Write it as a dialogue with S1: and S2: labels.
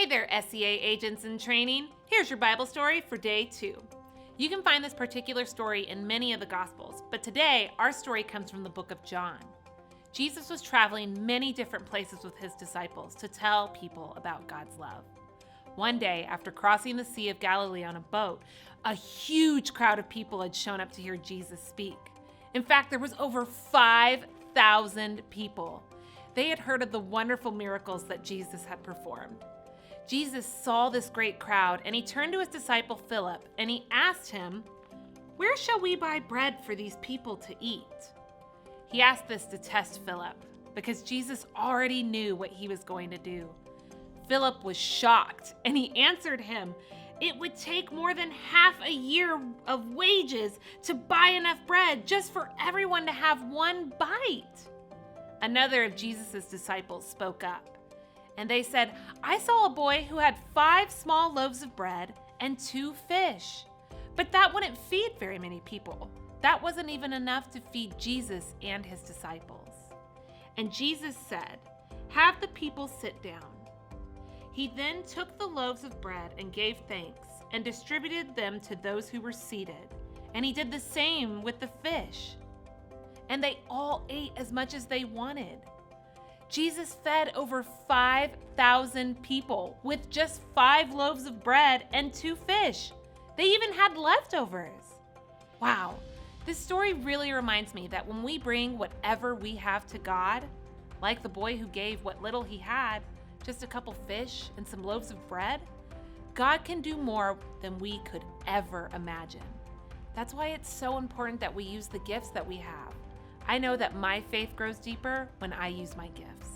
S1: Hey there, SEA agents in training. Here's your Bible story for day 2. You can find this particular story in many of the Gospels, but today our story comes from the book of John. Jesus was traveling many different places with his disciples to tell people about God's love. One day, after crossing the Sea of Galilee on a boat, a huge crowd of people had shown up to hear Jesus speak. In fact, there was over 5,000 people. They had heard of the wonderful miracles that Jesus had performed. Jesus saw this great crowd, and he turned to his disciple Philip, and he asked him, "Where shall we buy bread for these people to eat?" He asked this to test Philip, because Jesus already knew what he was going to do. Philip was shocked, and he answered him, "It would take more than half a year of wages to buy enough bread just for everyone to have one bite." Another of Jesus' disciples spoke up. And they said, "I saw a boy who had 5 small loaves of bread and 2 fish. But that wouldn't feed very many people. That wasn't even enough to feed Jesus and his disciples." And Jesus said, "Have the people sit down." He then took the loaves of bread and gave thanks and distributed them to those who were seated. And he did the same with the fish. And they all ate as much as they wanted. Jesus fed over 5,000 people with just 5 loaves of bread and 2 fish. They even had leftovers. Wow, this story really reminds me that when we bring whatever we have to God, like the boy who gave what little he had, just a couple fish and some loaves of bread, God can do more than we could ever imagine. That's why it's so important that we use the gifts that we have. I know that my faith grows deeper when I use my gifts.